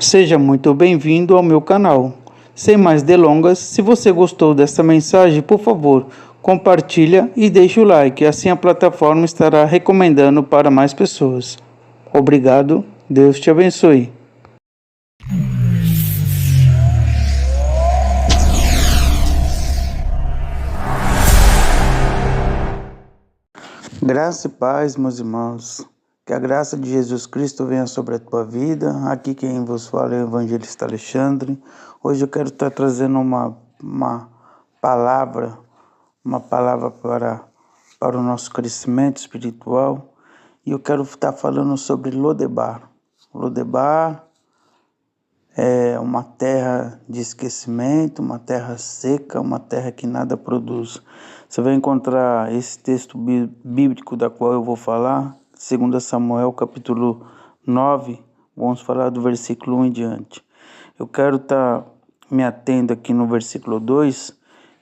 Seja muito bem-vindo ao meu canal. Sem mais delongas, se você gostou desta mensagem, por favor, compartilha e deixe o like, assim a plataforma estará recomendando para mais pessoas. Obrigado, Deus te abençoe. Graça e paz, meus irmãos. Que a graça de Jesus Cristo venha sobre a tua vida. Aqui quem vos fala é o evangelista Alexandre. Hoje eu quero estar trazendo uma palavra para o nosso crescimento espiritual. E eu quero estar falando sobre Lodebar. Lodebar é uma terra de esquecimento, uma terra seca, uma terra que nada produz. Você vai encontrar esse texto bíblico da qual eu vou falar, 2 Samuel capítulo 9, vamos falar do versículo 1 em diante. Eu quero estar me atendo aqui no versículo 2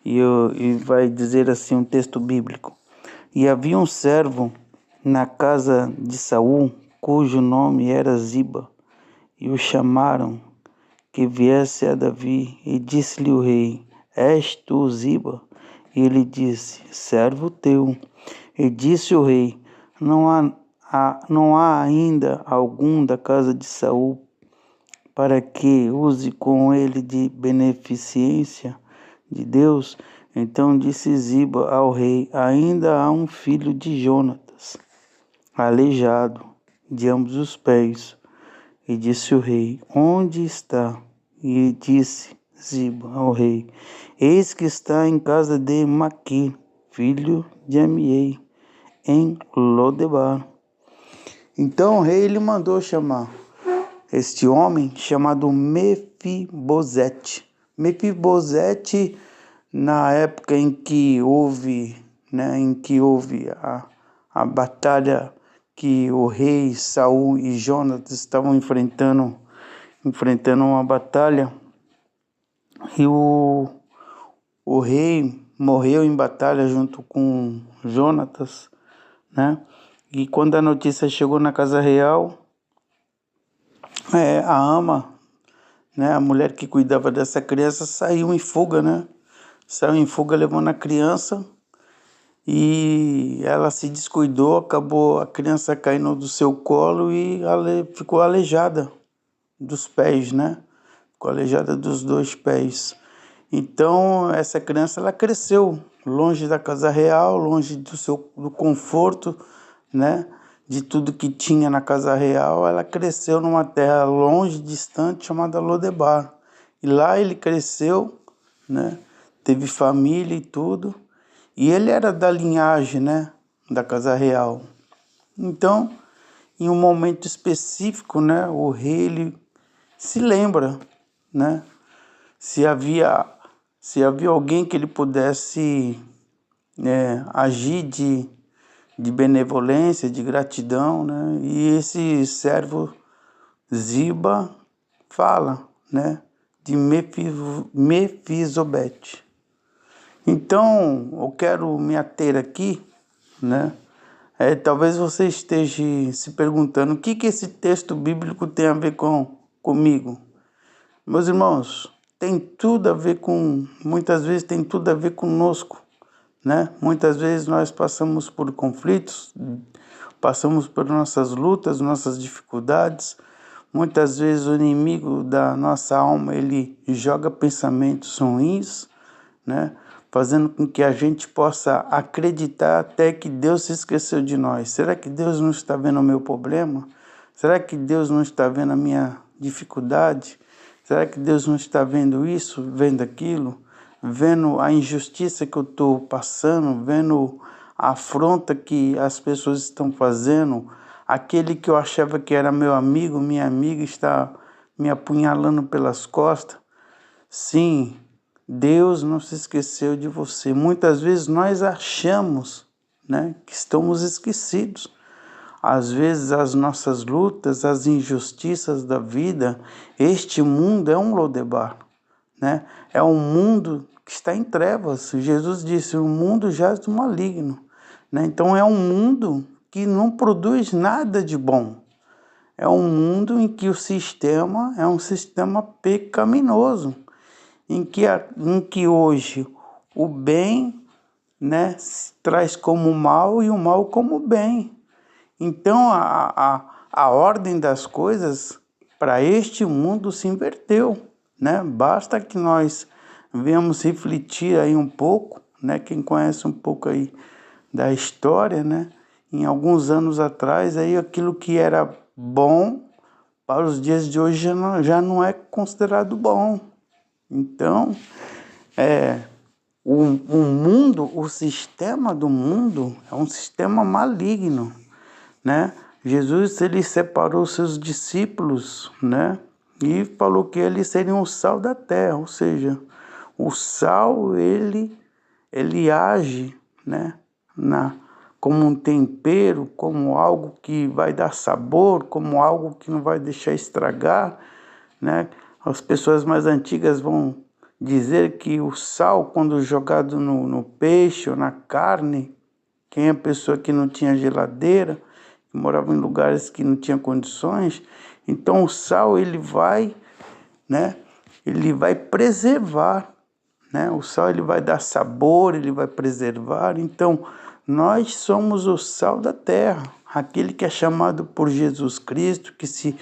e vai dizer assim um texto bíblico. E havia um servo na casa de Saul, cujo nome era Ziba, e o chamaram que viesse a Davi, e disse-lhe o rei: És tu Ziba? E ele disse: servo teu. E disse o rei: não há ainda algum da casa de Saul para que use com ele de beneficência de Deus? Então disse Ziba ao rei: ainda há um filho de Jonatas, aleijado de ambos os pés. E disse o rei: onde está? E disse Ziba ao rei: eis que está em casa de Maqui, filho de Amiei, em Lodebar. Então o rei lhe mandou chamar este homem chamado Mefibosete. Mefibosete, na época em que houve a batalha que o rei Saul e Jonatas estavam enfrentando uma batalha, e o rei morreu em batalha junto com Jonatas, né? E quando a notícia chegou na casa real, a ama, né, a mulher que cuidava dessa criança, saiu em fuga, né? Saiu em fuga levando a criança, e ela se descuidou, acabou a criança caindo do seu colo e ficou aleijada dos pés, né? Ficou aleijada dos dois pés. Então essa criança ela cresceu longe da casa real, longe do conforto, né? De tudo que tinha na casa real. Ela cresceu numa terra longe, distante, chamada Lodebar. E lá ele cresceu, né? Teve família e tudo. E ele era da linhagem, né? Da casa real. Então, em um momento específico, né? O rei ele se lembra, né? Se havia alguém que ele pudesse agir de benevolência, de gratidão, né? E esse servo Ziba fala, né? De Mefisobete. Então, eu quero me ater aqui, né? Talvez você esteja se perguntando o que esse texto bíblico tem a ver comigo. Meus irmãos, muitas vezes tem tudo a ver conosco, né? Muitas vezes nós passamos por conflitos, passamos por nossas lutas, nossas dificuldades. Muitas vezes o inimigo da nossa alma, ele joga pensamentos ruins, né? Fazendo com que a gente possa acreditar até que Deus se esqueceu de nós. Será que Deus não está vendo o meu problema? Será que Deus não está vendo a minha dificuldade? Será que Deus não está vendo isso, vendo aquilo? Vendo a injustiça que eu estou passando, vendo a afronta que as pessoas estão fazendo? Aquele que eu achava que era meu amigo, minha amiga, está me apunhalando pelas costas? Sim, Deus não se esqueceu de você. Muitas vezes nós achamos, né, que estamos esquecidos. Às vezes as nossas lutas, as injustiças da vida, este mundo é um Lodebar, né? É um mundo que está em trevas. Jesus disse: o mundo jaz do maligno, né? Então é um mundo que não produz nada de bom. é um mundo em que o sistema é um sistema pecaminoso, em que hoje o bem, né, se traz como mal e o mal como bem. Então a ordem das coisas para este mundo se inverteu, né? Basta que nós venhamos refletir aí um pouco, né? Quem conhece um pouco aí da história, né? Em alguns anos atrás, aí aquilo que era bom para os dias de hoje já não é considerado bom. Então, o mundo, o sistema do mundo é um sistema maligno, né? Jesus, ele separou seus discípulos, né? E falou que eles seriam o sal da terra, ou seja, o sal, ele age, né? Como um tempero, como algo que vai dar sabor, como algo que não vai deixar estragar, né? As pessoas mais antigas vão dizer que o sal, quando jogado no peixe ou na carne, quem é a pessoa que não tinha geladeira, que morava em lugares que não tinha condições, então o sal ele vai, né? Ele vai preservar, né? O sal ele vai dar sabor, ele vai preservar. Então nós somos o sal da terra, aquele que é chamado por Jesus Cristo, que se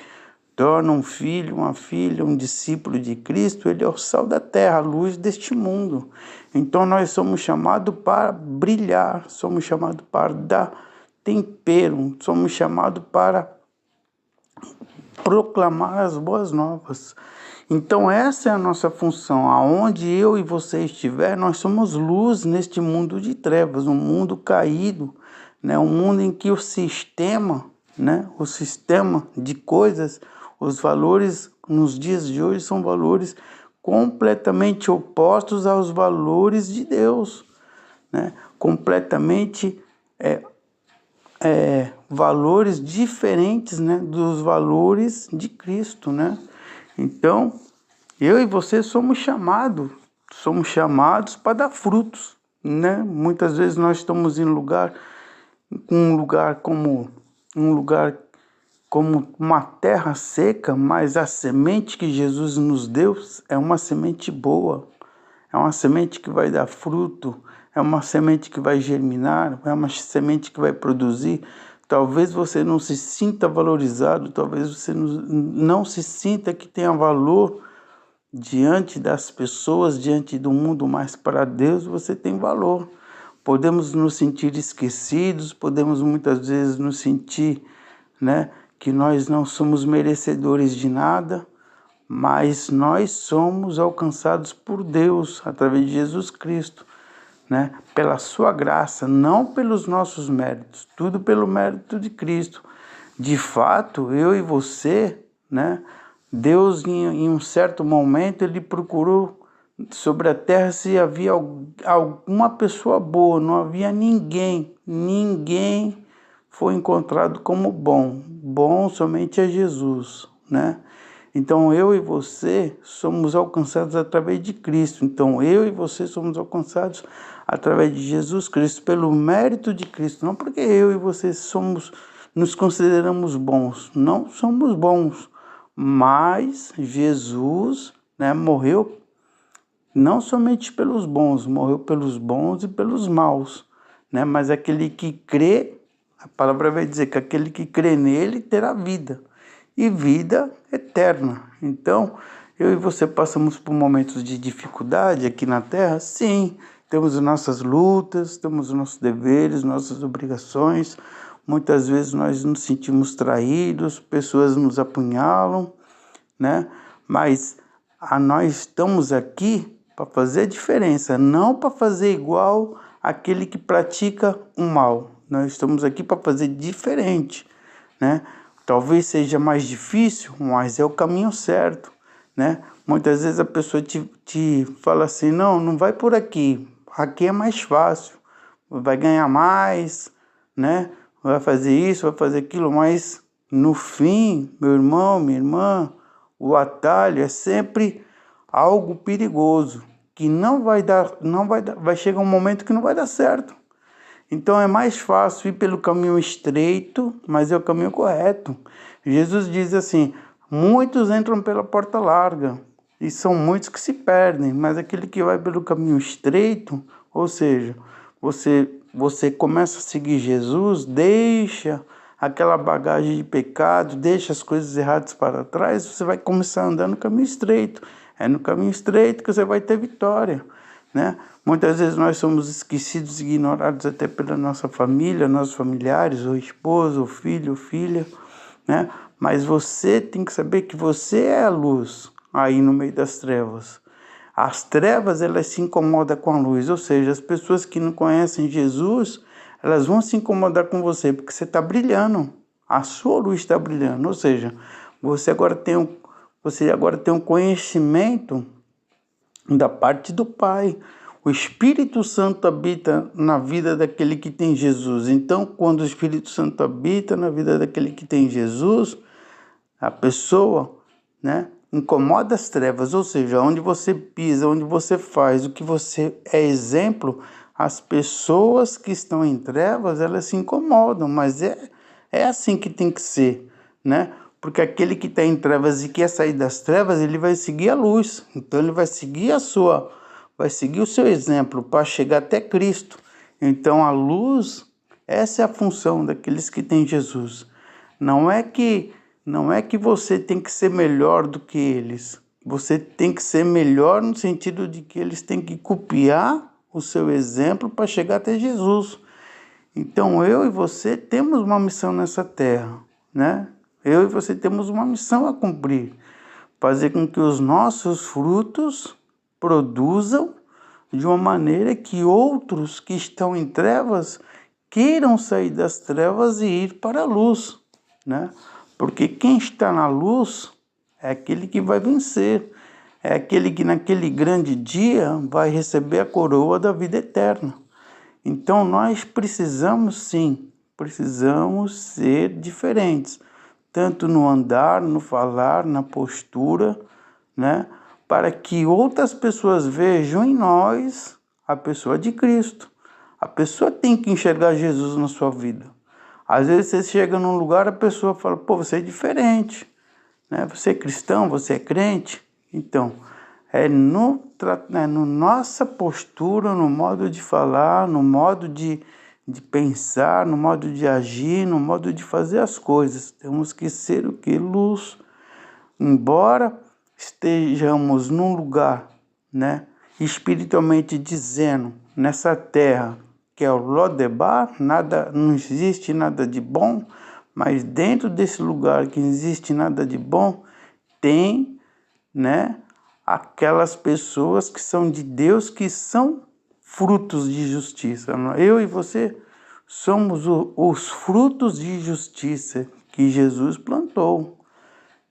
torna um filho, uma filha, um discípulo de Cristo, ele é o sal da terra, a luz deste mundo. Então nós somos chamados para brilhar, somos chamados para dar tempero, somos chamados para proclamar as boas novas. Então essa é a nossa função. Aonde eu e você estiver, nós somos luz neste mundo de trevas, um mundo caído, né? Um mundo em que o sistema, né? O sistema de coisas, os valores nos dias de hoje são valores completamente opostos aos valores de Deus, né? Completamente valores diferentes, né, dos valores de Cristo, né? Então, eu e você somos chamados para dar frutos, né? Muitas vezes nós estamos em um lugar como uma terra seca, mas a semente que Jesus nos deu é uma semente boa, é uma semente que vai dar fruto, é uma semente que vai germinar, é uma semente que vai produzir. Talvez você não se sinta valorizado, talvez você não se sinta que tenha valor diante das pessoas, diante do mundo, mas para Deus você tem valor. Podemos nos sentir esquecidos, podemos muitas vezes nos sentir, né, que nós não somos merecedores de nada, mas nós somos alcançados por Deus através de Jesus Cristo, né? Pela sua graça, não pelos nossos méritos, tudo pelo mérito de Cristo. De fato, eu e você, né? Deus em um certo momento ele procurou sobre a terra se havia alguma pessoa boa, não havia ninguém foi encontrado como bom somente é Jesus, né? Então eu e você somos alcançados através de Cristo. Então eu e você somos alcançados através de Jesus Cristo, pelo mérito de Cristo. Não porque eu e você nos consideramos bons. Não somos bons. Mas Jesus, né, morreu não somente pelos bons, morreu pelos bons e pelos maus, né? Mas aquele que crê, a palavra vai dizer que aquele que crê nele terá vida e vida eterna. Então, eu e você passamos por momentos de dificuldade aqui na Terra? Sim, temos as nossas lutas, temos os nossos deveres, nossas obrigações. Muitas vezes nós nos sentimos traídos, pessoas nos apunhalam, né? Mas nós estamos aqui para fazer a diferença, não para fazer igual aquele que pratica o mal. Nós estamos aqui para fazer diferente, né? Talvez seja mais difícil, mas é o caminho certo, né? Muitas vezes a pessoa te fala assim, não vai por aqui é mais fácil, vai ganhar mais, né? Vai fazer isso, vai fazer aquilo, mas no fim, meu irmão, minha irmã, o atalho é sempre algo perigoso, que vai chegar um momento que não vai dar certo. Então é mais fácil ir pelo caminho estreito, mas é o caminho correto. Jesus diz assim: muitos entram pela porta larga e são muitos que se perdem, mas aquele que vai pelo caminho estreito, ou seja, você começa a seguir Jesus, deixa aquela bagagem de pecado, deixa as coisas erradas para trás, você vai começar a andar no caminho estreito. É no caminho estreito que você vai ter vitória, né? Muitas vezes nós somos esquecidos e ignorados até pela nossa família, nossos familiares, ou esposo, ou filho, ou filha, né? Mas você tem que saber que você é a luz aí no meio das trevas. As trevas, elas se incomodam com a luz, ou seja, as pessoas que não conhecem Jesus, elas vão se incomodar com você, porque você está brilhando, a sua luz está brilhando, ou seja, você agora tem um conhecimento da parte do Pai. O Espírito Santo habita na vida daquele que tem Jesus. Então, quando o Espírito Santo habita na vida daquele que tem Jesus, a pessoa, né, incomoda as trevas, ou seja, onde você pisa, onde você faz, o que você é exemplo, as pessoas que estão em trevas, elas se incomodam, mas é assim que tem que ser, né? Porque aquele que está em trevas e quer sair das trevas, ele vai seguir a luz, então ele vai seguir vai seguir o seu exemplo para chegar até Cristo. Então a luz, essa é a função daqueles que têm Jesus. Não é que você tem que ser melhor do que eles. Você tem que ser melhor no sentido de que eles têm que copiar o seu exemplo para chegar até Jesus. Então eu e você temos uma missão nessa terra, né? Eu e você temos uma missão a cumprir. Fazer com que os nossos frutos produzam de uma maneira que outros que estão em trevas queiram sair das trevas e ir para a luz, né? Porque quem está na luz é aquele que vai vencer, é aquele que naquele grande dia vai receber a coroa da vida eterna. Então nós precisamos ser diferentes, tanto no andar, no falar, na postura, né? Para que outras pessoas vejam em nós a pessoa de Cristo. A pessoa tem que enxergar Jesus na sua vida. Às vezes você chega num lugar, a pessoa fala: pô, você é diferente, né? Você é cristão, você é crente. Então, no nossa postura, no modo de falar, no modo de pensar, no modo de agir, no modo de fazer as coisas. Temos que ser o que? Luz. Embora estejamos num lugar, né, espiritualmente dizendo, nessa terra, que é o Lodebar, não existe nada de bom, mas dentro desse lugar que não existe nada de bom, tem, né, aquelas pessoas que são de Deus, que são frutos de justiça. Eu e você somos os frutos de justiça que Jesus plantou,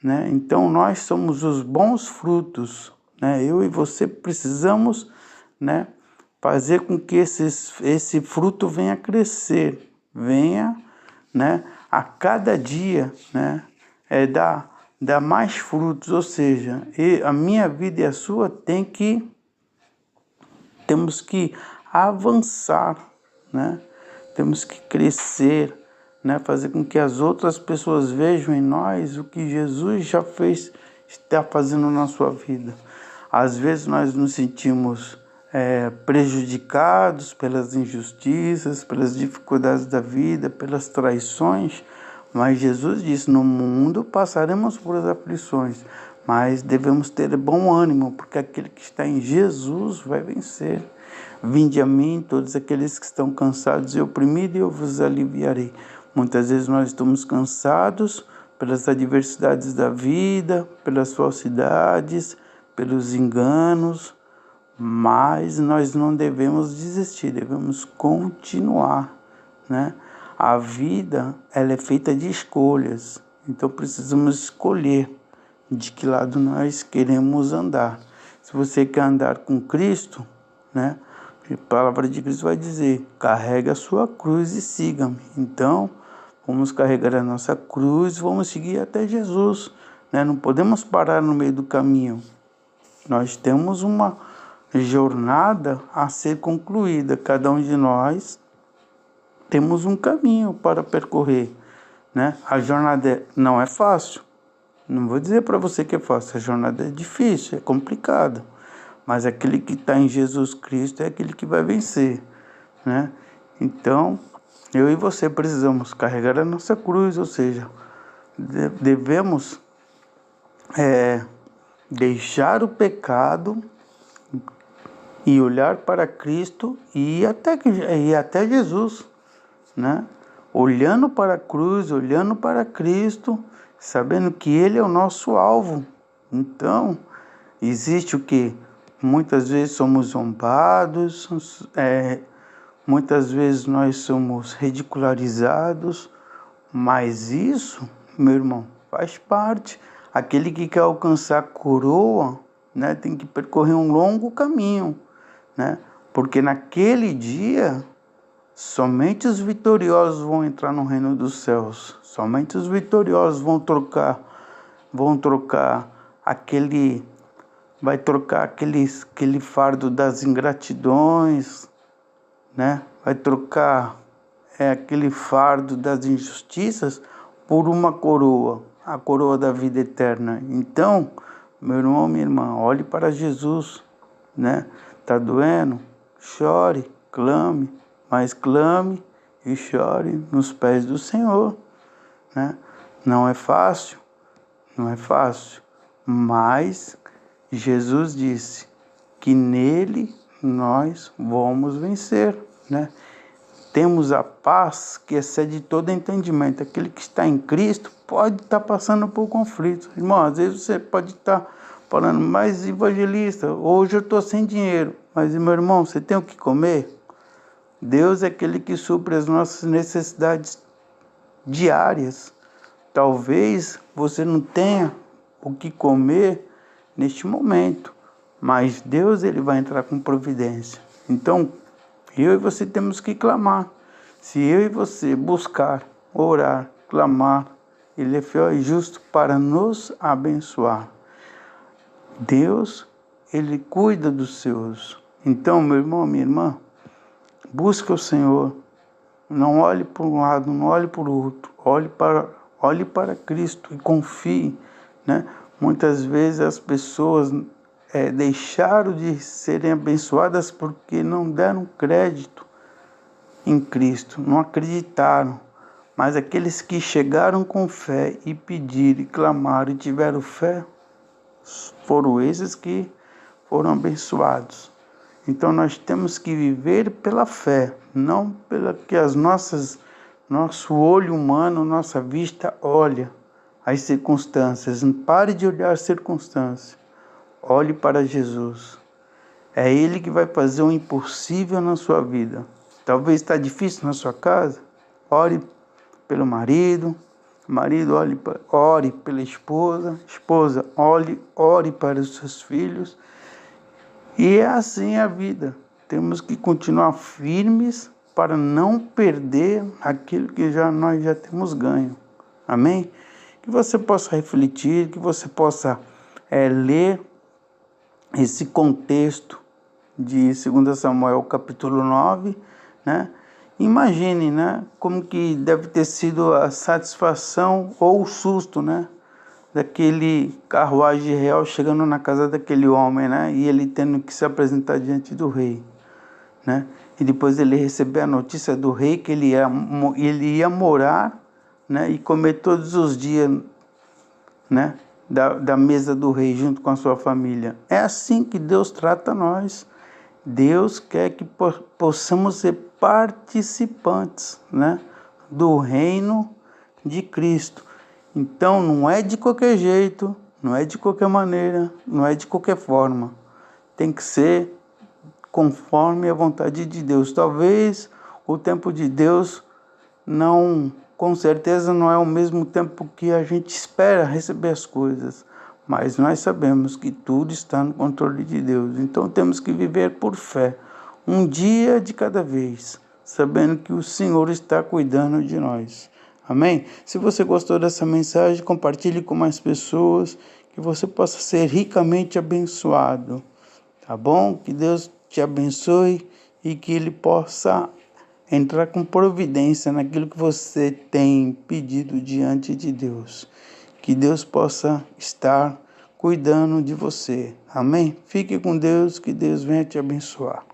né? Então nós somos os bons frutos, né? Eu e você precisamos, né, fazer com que esse fruto venha crescer, venha, né, a cada dia, né, dar mais frutos, ou seja, a minha vida e a sua temos que avançar, né? Temos que crescer, né? Fazer com que as outras pessoas vejam em nós o que Jesus já fez, está fazendo na sua vida. Às vezes nós nos sentimos prejudicados pelas injustiças, pelas dificuldades da vida, pelas traições, mas Jesus disse: no mundo passaremos por aflições, mas devemos ter bom ânimo, porque aquele que está em Jesus vai vencer. Vinde a mim, todos aqueles que estão cansados e oprimidos, e eu vos aliviarei. Muitas vezes nós estamos cansados pelas adversidades da vida, pelas falsidades, pelos enganos, mas nós não devemos desistir, devemos continuar, né? A vida, ela é feita de escolhas, então precisamos escolher de que lado nós queremos andar. Se você quer andar com Cristo, né? A palavra de Cristo vai dizer: carrega a sua cruz e siga-me. Então, vamos carregar a nossa cruz, vamos seguir até Jesus, né? Não podemos parar no meio do caminho. Nós temos uma jornada a ser concluída. Cada um de nós temos um caminho para percorrer, né? A jornada não é fácil. Não vou dizer para você que é fácil. A jornada é difícil, é complicada. Mas aquele que está em Jesus Cristo é aquele que vai vencer, né? Então, eu e você precisamos carregar a nossa cruz, ou seja, devemos deixar o pecado e olhar para Cristo e ir até Jesus, né? Olhando para a cruz, olhando para Cristo, sabendo que Ele é o nosso alvo. Então, existe o que? Muitas vezes somos zombados, muitas vezes nós somos ridicularizados, mas isso, meu irmão, faz parte. Aquele que quer alcançar a coroa, né, tem que percorrer um longo caminho, né? Porque naquele dia, somente os vitoriosos vão entrar no reino dos céus. Somente os vitoriosos vão trocar aquele fardo das ingratidões, né? Vai trocar aquele fardo das injustiças por uma coroa, a coroa da vida eterna. Então, meu irmão, minha irmã, olhe para Jesus, né? Tá doendo? Chore, clame, mas clame e chore nos pés do Senhor, né? Não é fácil, não é fácil, mas Jesus disse que nele nós vamos vencer, né? Temos a paz que excede todo entendimento. Aquele que está em Cristo pode estar passando por conflitos. Irmão, às vezes você pode estar falando, mas evangelista, hoje eu estou sem dinheiro. Mas, meu irmão, você tem o que comer? Deus é aquele que supre as nossas necessidades diárias. Talvez você não tenha o que comer neste momento, mas Deus ele vai entrar com providência. Então, eu e você temos que clamar. Se eu e você buscar, orar, clamar, Ele é fiel e justo para nos abençoar. Deus, Ele cuida dos seus. Então, meu irmão, minha irmã, busque o Senhor. Não olhe para um lado, não olhe para o outro. Olhe para Cristo e confie, né? Muitas vezes as pessoas deixaram de serem abençoadas porque não deram crédito em Cristo, não acreditaram. Mas aqueles que chegaram com fé e pediram, e clamaram e tiveram fé, foram esses que foram abençoados. Então nós temos que viver pela fé, não pela que nosso olho humano, nossa vista olha as circunstâncias. Pare de olhar as circunstâncias. Olhe para Jesus. É Ele que vai fazer o impossível na sua vida. Talvez está difícil na sua casa. Ore pelo marido. Marido, ore pela esposa. Esposa, ore para os seus filhos. E é assim a vida. Temos que continuar firmes para não perder aquilo que nós já temos ganho. Amém? Que você possa refletir, que você possa ler esse contexto de 2 Samuel capítulo 9, né? Imagine, né, como que deve ter sido a satisfação ou o susto, né, daquele carruagem real chegando na casa daquele homem, né, e ele tendo que se apresentar diante do rei, né, e depois ele receber a notícia do rei que ele ia morar, né, e comer todos os dias, né, da mesa do rei junto com a sua família. É assim que Deus trata nós. Deus quer que possamos ser participantes, né, do reino de Cristo. Então não é de qualquer jeito, não é de qualquer maneira, não é de qualquer forma. Tem que ser conforme a vontade de Deus. Talvez o tempo de Deus com certeza não é o mesmo tempo que a gente espera receber as coisas, mas nós sabemos que tudo está no controle de Deus. Então temos que viver por fé, um dia de cada vez, sabendo que o Senhor está cuidando de nós. Amém? Se você gostou dessa mensagem, compartilhe com mais pessoas, que você possa ser ricamente abençoado. Tá bom? Que Deus te abençoe e que Ele possa entrar com providência naquilo que você tem pedido diante de Deus. Que Deus possa estar cuidando de você. Amém? Fique com Deus, que Deus venha te abençoar.